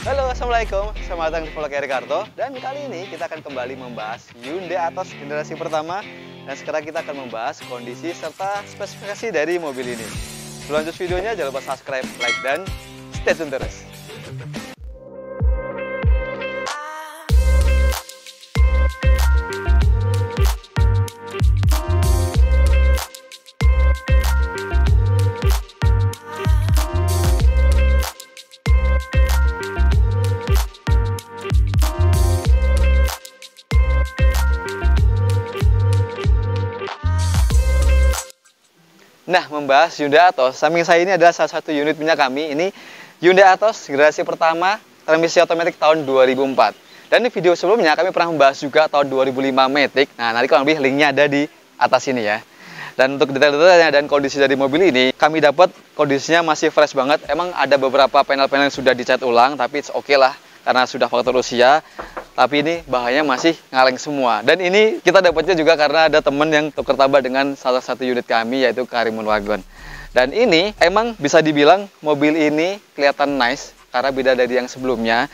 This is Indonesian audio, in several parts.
Halo, Assalamualaikum. Selamat datang di Vlog Ricardo. Dan kali ini kita akan kembali membahas Hyundai Atos generasi pertama. Dan sekarang kita akan membahas kondisi serta spesifikasi dari mobil ini. Sebelum lanjut videonya, jangan lupa subscribe, like, dan stay tune terus. Nah, membahas Hyundai Atos, samping saya ini adalah salah satu unit punya kami. Ini Hyundai Atos generasi pertama, transmisi otomatis tahun 2004. Dan di video sebelumnya kami pernah membahas juga tahun 2005 Matic. Nah, nanti kurang lebih linknya ada di atas ini ya. Dan untuk detail-detailnya dan kondisi dari mobil ini, kami dapat kondisinya masih fresh banget. Emang ada beberapa panel-panel yang sudah dicat ulang, tapi it's okay lah karena sudah faktor usia. Tapi ini bahannya masih ngaleng semua. Dan ini kita dapatnya juga karena ada temen yang tukar tambah dengan salah satu unit kami, yaitu Karimun Wagon. Dan ini emang bisa dibilang mobil ini kelihatan nice karena beda dari yang sebelumnya.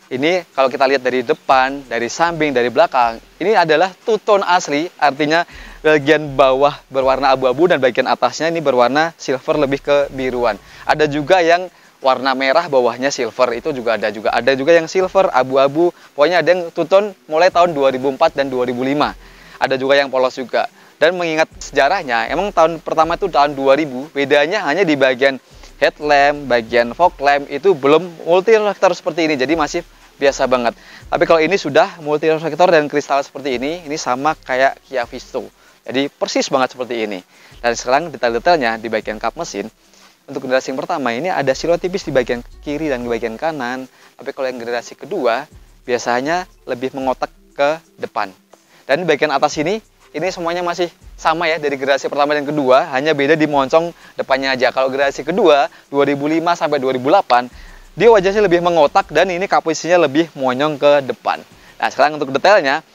Ini kalau kita lihat dari depan, dari samping, dari belakang, ini adalah two tone asli, artinya bagian bawah berwarna abu-abu dan bagian atasnya ini berwarna silver lebih ke biruan. Ada juga yang warna merah bawahnya silver, itu juga ada juga. Ada juga yang silver, abu-abu, pokoknya ada yang two tone mulai tahun 2004 dan 2005. Ada juga yang polos juga. Dan mengingat sejarahnya, emang tahun pertama itu tahun 2000, bedanya hanya di bagian headlamp, bagian fog lamp itu belum multi reflektor seperti ini, jadi masih biasa banget. Tapi kalau ini sudah multi reflektor dan kristal seperti ini sama kayak Kia Visto. Jadi persis banget seperti ini. Dan sekarang detail-detailnya di bagian kap mesin. Untuk generasi yang pertama ini ada siluet tipis di bagian kiri dan di bagian kanan. Tapi kalau yang generasi kedua biasanya lebih mengotak ke depan. Dan di bagian atas ini semuanya masih sama ya dari generasi pertama dan kedua, hanya beda di moncong depannya aja. Kalau generasi kedua 2005 sampai 2008 dia wajahnya lebih mengotak dan ini kap mesinnya lebih monyong ke depan. Nah, sekarang untuk detailnya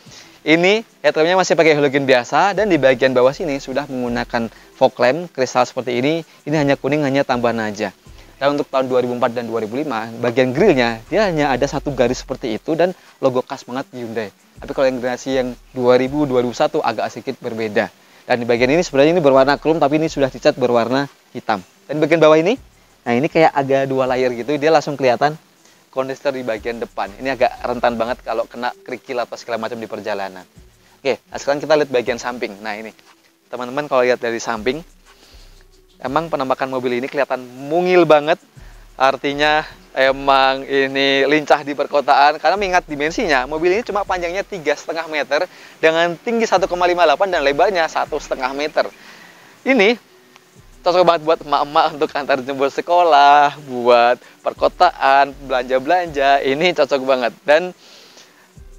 ini headlampnya masih pakai halogen biasa dan di bagian bawah sini sudah menggunakan fog lamp kristal seperti ini. Ini hanya kuning, hanya tambahan aja. Dan untuk tahun 2004 dan 2005, bagian grillnya dia hanya ada satu garis seperti itu dan logo khas banget Hyundai. Tapi kalau yang generasi yang 2000, 2001 agak sedikit berbeda. Dan di bagian ini sebenarnya ini berwarna chrome tapi ini sudah dicat berwarna hitam. Dan bagian bawah ini, nah ini kayak agak dua layer gitu, dia langsung kelihatan kondensor di bagian depan. Ini agak rentan banget kalau kena kerikil atau segala macam di perjalanan. Oke, nah sekarang kita lihat bagian samping. Nah ini, teman-teman kalau lihat dari samping, emang penampakan mobil ini kelihatan mungil banget. Artinya emang ini lincah di perkotaan. Karena mengingat dimensinya, mobil ini cuma panjangnya 3,5 meter dengan tinggi 1,58 dan lebarnya 1,5 meter. Ini cocok banget buat emak-emak untuk antar jemput sekolah, buat perkotaan, belanja-belanja. Ini cocok banget. Dan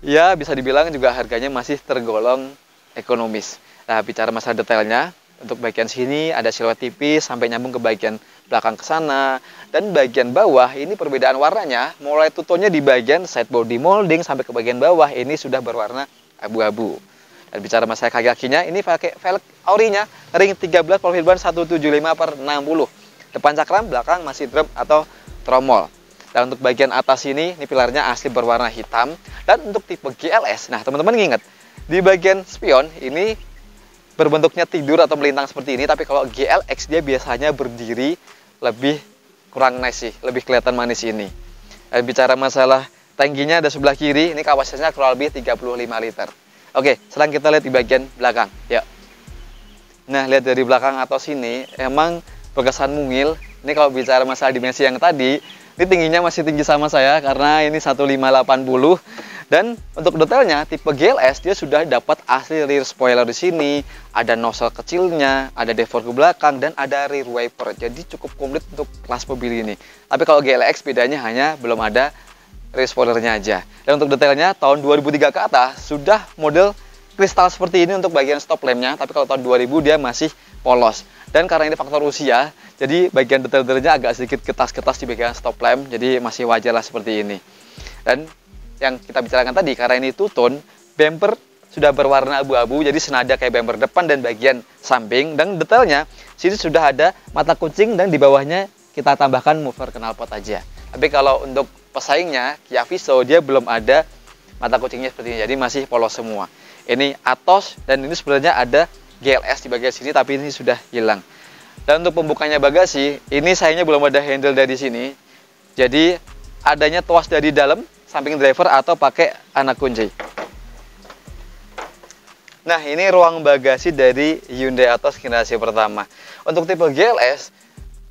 ya bisa dibilang juga harganya masih tergolong ekonomis. Nah, bicara masalah detailnya, untuk bagian sini ada siluet tipis sampai nyambung ke bagian belakang ke sana. Dan bagian bawah ini perbedaan warnanya, mulai tutonnya di bagian side body molding sampai ke bagian bawah ini sudah berwarna abu-abu. Dan bicara masalah kaki-kakinya, ini pakai velg aurinya ring 13 profil ban 175/60. Depan cakram, belakang masih drum atau tromol. Dan untuk bagian atas ini pilarnya asli berwarna hitam. Dan untuk tipe GLS, nah teman-teman ingat, di bagian spion ini berbentuknya tidur atau melintang seperti ini. Tapi kalau GLX dia biasanya berdiri, lebih kurang nice sih, lebih kelihatan manis ini. Dan bicara masalah tangkinya ada sebelah kiri, ini kapasitasnya kurang lebih 35 liter. Oke, sekarang kita lihat di bagian belakang. Yuk. Nah, lihat dari belakang atau sini, emang berkesan mungil. Ini kalau bicara masalah dimensi yang tadi, ini tingginya masih tinggi sama saya karena ini 1580. Dan untuk detailnya, tipe GLS dia sudah dapat asli rear spoiler di sini, ada nozzle kecilnya, ada defog ke belakang, dan ada rear wiper. Jadi cukup komplit untuk kelas mobil ini. Tapi kalau GLX bedanya hanya belum ada rear spoilernya aja. Dan untuk detailnya tahun 2003 ke atas sudah model kristal seperti ini untuk bagian stop lampnya. Tapi kalau tahun 2000 dia masih polos. Dan karena ini faktor usia, jadi bagian detail-detailnya agak sedikit ketas-ketas di bagian stop lamp. Jadi masih wajar lah seperti ini. Dan yang kita bicarakan tadi, karena ini two tone, bumper sudah berwarna abu-abu, jadi senada kayak bumper depan dan bagian samping. Dan detailnya, sini sudah ada mata kucing dan di bawahnya kita tambahkan mover knalpot aja. Tapi kalau untuk pesaingnya Kia Viso, dia belum ada mata kucingnya seperti ini, jadi masih polos semua. Ini Atos, dan ini sebenarnya ada GLS di bagian sini, tapi ini sudah hilang. Dan untuk pembukanya bagasi, ini sayangnya belum ada handle dari sini, jadi adanya tuas dari dalam samping driver atau pakai anak kunci. Nah, ini ruang bagasi dari Hyundai Atos generasi pertama. Untuk tipe GLS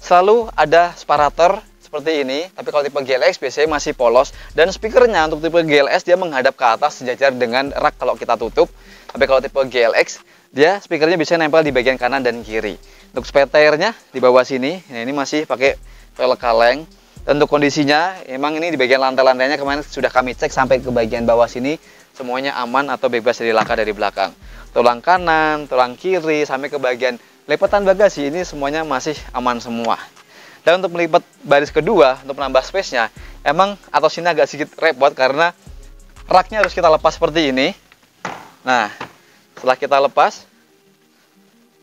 selalu ada separator seperti ini, tapi kalau tipe GLX biasanya masih polos, dan speakernya untuk tipe GLS dia menghadap ke atas sejajar dengan rak kalau kita tutup. Tapi kalau tipe GLX dia speakernya bisa nempel di bagian kanan dan kiri. Untuk spare tire-nya di bawah sini, nah ini masih pakai velg kaleng. Dan untuk kondisinya, emang ini di bagian lantai-lantainya kemarin sudah kami cek sampai ke bagian bawah sini, semuanya aman atau bebas dari laka dari belakang. Tulang kanan, tulang kiri, sampai ke bagian lipatan bagasi ini semuanya masih aman semua. Dan untuk melipat baris kedua, untuk menambah space-nya, emang Atos ini agak sedikit repot karena raknya harus kita lepas seperti ini. Nah, setelah kita lepas,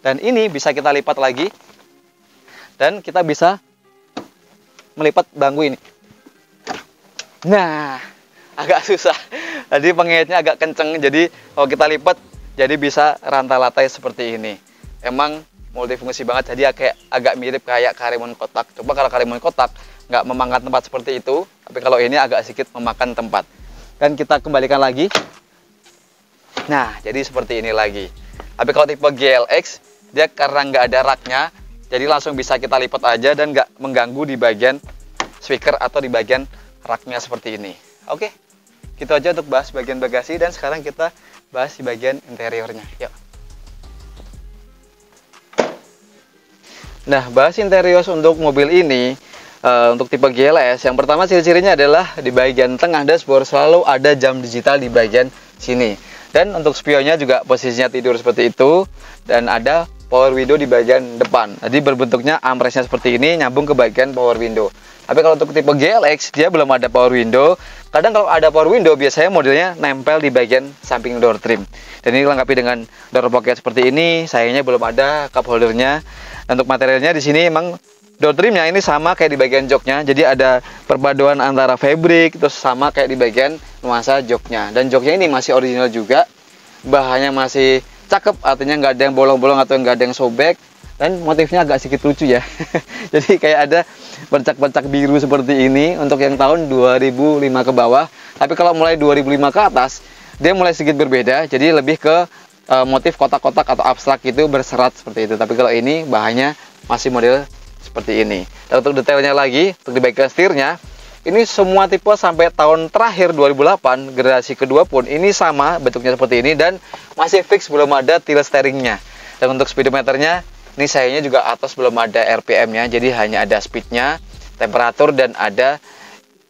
dan ini bisa kita lipat lagi, dan kita bisa melipat bangku ini. Nah, agak susah. Jadi pengaitnya agak kenceng, jadi kalau kita lipat, jadi bisa rantai-lantai seperti ini. Emang multifungsi banget, jadi kayak agak mirip kayak Karimun kotak. Coba kalau Karimun kotak nggak memakan tempat seperti itu, tapi kalau ini agak sedikit memakan tempat. Dan kita kembalikan lagi. Nah, jadi seperti ini lagi. Tapi kalau tipe GLX, dia karena nggak ada raknya, jadi langsung bisa kita lipat aja dan nggak mengganggu di bagian speaker atau di bagian raknya seperti ini. Oke, gitu aja untuk bahas bagian bagasi, dan sekarang kita bahas di bagian interiornya. Yuk. Nah, bahas interior untuk mobil ini, untuk tipe GLS, yang pertama ciri-cirinya adalah di bagian tengah dashboard selalu ada jam digital di bagian sini. Dan untuk spionnya juga posisinya tidur seperti itu, dan ada power window di bagian depan. Jadi berbentuknya armrestnya seperti ini, nyambung ke bagian power window. Tapi kalau untuk tipe GLX, dia belum ada power window. Kadang kalau ada power window, biasanya modelnya nempel di bagian samping door trim. Dan ini dilengkapi dengan door pocket seperti ini. Sayangnya belum ada cup holdernya. Untuk materialnya di sini emang door trimnya ini sama kayak di bagian joknya. Jadi ada perpaduan antara fabric, terus sama kayak di bagian nuansa joknya. Dan joknya ini masih original juga. Bahannya masih cakep, artinya nggak ada yang bolong-bolong atau nggak ada yang sobek. Dan motifnya agak sedikit lucu ya. Jadi kayak ada bercak-bercak biru seperti ini untuk yang tahun 2005 ke bawah. Tapi kalau mulai 2005 ke atas, dia mulai sedikit berbeda. Jadi lebih ke motif kotak-kotak atau abstrak itu berserat seperti itu. Tapi kalau ini bahannya masih model seperti ini. Dan untuk detailnya lagi, untuk di bagian setirnya, ini semua tipe sampai tahun terakhir 2008 generasi kedua pun ini sama bentuknya seperti ini, dan masih fix, belum ada tilt steeringnya. Dan untuk speedometernya, ini sayangnya juga Atos belum ada RPM-nya, jadi hanya ada speednya, temperatur, dan ada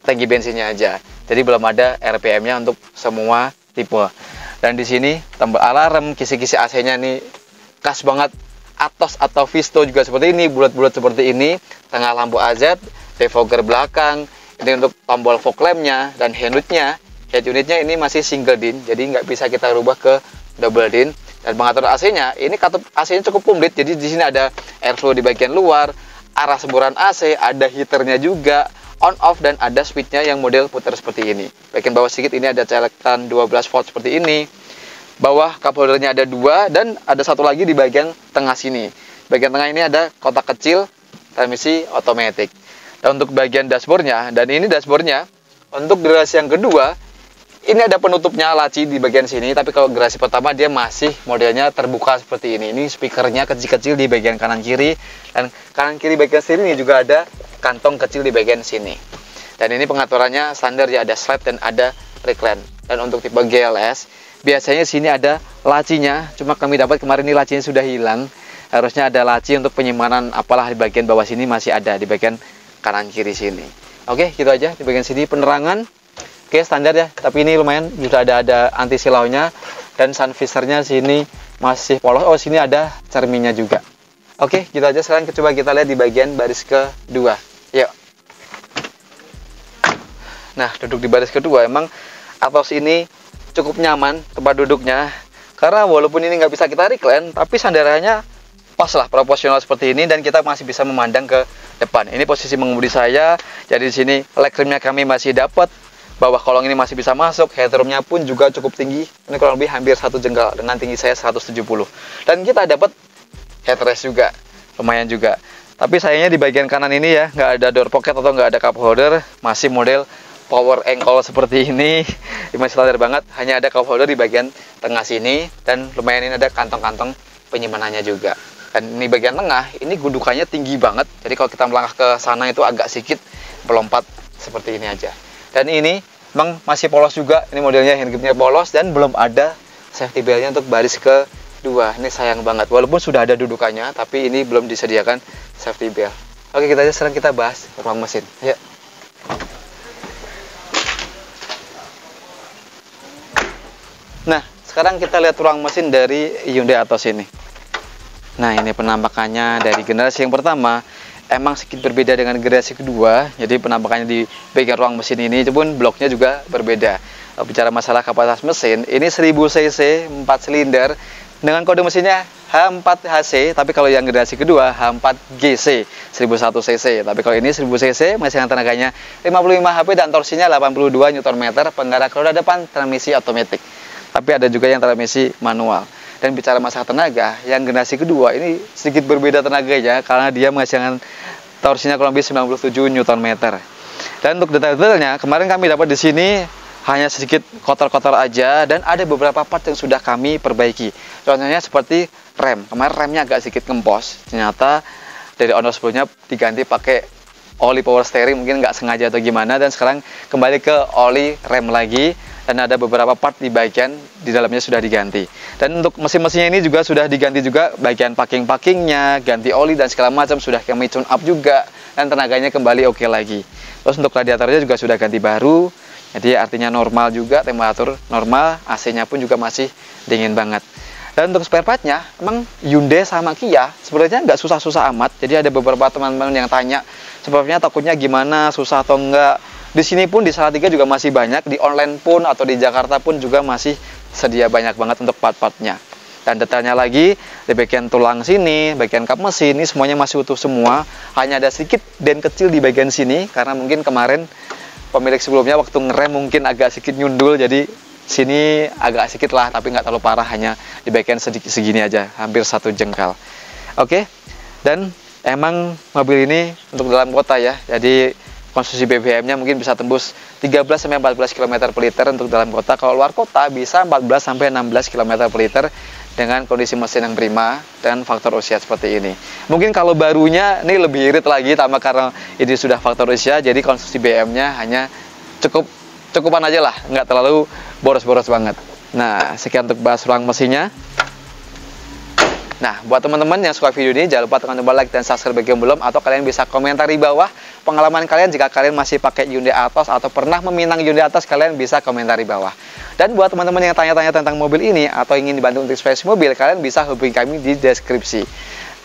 tangki bensinnya aja. Jadi belum ada RPM-nya untuk semua tipe. Dan di sini tombol alarm, kisi-kisi AC-nya nih khas banget Atos atau Visto juga seperti ini, bulat-bulat seperti ini. Tengah lampu AZ, defogger belakang, ini untuk tombol fog lamp-nya, dan headunitnya. Head unitnya ini masih single din, jadi nggak bisa kita rubah ke double din. Dan pengatur AC-nya, ini katup AC-nya cukup komplit. Jadi di sini ada airflow di bagian luar, arah semburan AC, ada heaternya juga, on off, dan ada switch-nya yang model putar seperti ini. Bagian bawah sedikit ini ada colokan 12 volt seperti ini. Bawah cup holdernya ada 2, dan ada satu lagi di bagian tengah sini. Bagian tengah ini ada kotak kecil, transmisi otomatis. Dan untuk bagian dashboardnya, dan ini dashboardnya untuk generasi yang kedua, ini ada penutupnya laci di bagian sini. Tapi kalau generasi pertama dia masih modelnya terbuka seperti ini. Ini speakernya kecil-kecil di bagian kanan kiri, dan kanan kiri bagian sini ini juga ada kantong kecil di bagian sini. Dan ini pengaturannya standar ya, ada slide dan ada recline. Dan untuk tipe GLS, biasanya sini ada lacinya, cuma kami dapat kemarin ini lacinya sudah hilang. Harusnya ada laci untuk penyimpanan apalah di bagian bawah sini, masih ada di bagian kanan kiri sini. Oke, gitu aja di bagian sini. Penerangan oke, standar ya, tapi ini lumayan sudah ada anti silaunya, dan sun visor-nya sini masih polos. Oh, sini ada cerminnya juga. Oke, gitu aja. Sekarang coba kita lihat di bagian baris kedua. Yuk. Nah, duduk di baris kedua emang Atos ini cukup nyaman tempat duduknya, karena walaupun ini nggak bisa kita recline, tapi sandarannya pas lah, proporsional seperti ini, dan kita masih bisa memandang ke depan. Ini posisi mengemudi saya. Jadi di sini leg rimnya kami masih dapat. Bawah kolong ini masih bisa masuk. Headroomnya pun juga cukup tinggi. Ini kurang lebih hampir 1 jengkal dengan tinggi saya 170. Dan kita dapat headrest juga, lumayan juga. Tapi sayangnya di bagian kanan ini ya, nggak ada door pocket atau nggak ada cup holder. Masih model power ankle seperti ini. Masih standar banget. Hanya ada cup holder di bagian tengah sini. Dan lumayan ini ada kantong-kantong penyimpanannya juga. Dan ini bagian tengah, ini gundukannya tinggi banget. Jadi kalau kita melangkah ke sana itu agak sedikit melompat seperti ini aja. Dan ini memang masih polos juga. Ini modelnya handgripnya polos dan belum ada safety beltnya untuk baris kedua. Ini sayang banget. Walaupun sudah ada dudukannya, tapi ini belum disediakan safety belt. Oke, sekarang kita bahas ruang mesin. Ayo. Nah, sekarang kita lihat ruang mesin dari Hyundai Atos ini. Nah, ini penampakannya dari generasi yang pertama. Emang sedikit berbeda dengan generasi kedua. Jadi penampakannya di bagian ruang mesin ini itu pun bloknya juga berbeda. Bicara masalah kapasitas mesin, ini 1000 cc 4 silinder dengan kode mesinnya H4HC. Tapi kalau yang generasi kedua H4GC 1001 cc. Tapi kalau ini 1000 cc masih dengan tenaganya 55 HP dan torsinya 82 Nm. Penggerak roda depan transmisi otomatis. Tapi ada juga yang transmisi manual. Dan bicara masalah tenaga, yang generasi kedua ini sedikit berbeda tenaganya karena dia menghasilkan torsinya kurang lebih 97 Nm. Dan untuk detail-detailnya, kemarin kami dapat di sini hanya sedikit kotor-kotor aja dan ada beberapa part yang sudah kami perbaiki. Contohnya seperti rem. Kemarin remnya agak sedikit ngempos. Ternyata dari owner sebelumnya diganti pakai oli power steering, mungkin nggak sengaja atau gimana, dan sekarang kembali ke oli rem lagi. Dan ada beberapa part di bagian di dalamnya sudah diganti. Dan untuk mesin-mesinnya ini juga sudah diganti juga, bagian packing-packingnya, ganti oli dan segala macam sudah kami tune up juga, dan tenaganya kembali oke lagi. Terus untuk radiatornya juga sudah ganti baru, jadi artinya normal juga, temperatur normal, AC-nya pun juga masih dingin banget. Dan untuk spare part-nya, emang Hyundai sama Kia sebenarnya nggak susah-susah amat. Jadi ada beberapa teman-teman yang tanya, sebabnya takutnya gimana, susah atau enggak. Di sini pun di Salatiga juga masih banyak, di online pun atau di Jakarta pun juga masih sedia banyak banget untuk part-partnya. Dan detailnya lagi, di bagian tulang sini, bagian kap mesin, ini semuanya masih utuh semua. Hanya ada sedikit dent kecil di bagian sini, karena mungkin kemarin pemilik sebelumnya waktu ngerem mungkin agak sedikit nyundul, jadi sini agak sedikit lah, tapi nggak terlalu parah, hanya di bagian sedikit segini aja, hampir 1 jengkal. Oke, dan emang mobil ini untuk dalam kota ya, jadi konsumsi BBM-nya mungkin bisa tembus 13-14 km per liter untuk dalam kota. Kalau luar kota bisa 14-16 km per liter dengan kondisi mesin yang prima dan faktor usia seperti ini. Mungkin kalau barunya ini lebih irit lagi, tambah karena ini sudah faktor usia, jadi konsumsi BBM-nya hanya cukupan aja lah, nggak terlalu boros-boros banget. Nah, sekian untuk bahas ruang mesinnya. Nah, buat teman-teman yang suka video ini, jangan lupa tekan tombol like dan subscribe bagi yang belum, atau kalian bisa komentar di bawah pengalaman kalian jika kalian masih pakai Hyundai Atos atau pernah meminang Hyundai Atos, kalian bisa komentar di bawah. Dan buat teman-teman yang tanya-tanya tentang mobil ini atau ingin dibantu untuk spesifikasi mobil, kalian bisa hubungi kami di deskripsi.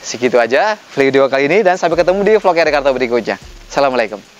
Segitu aja video kali ini, dan sampai ketemu di vlog Jakarta berikutnya. Assalamualaikum.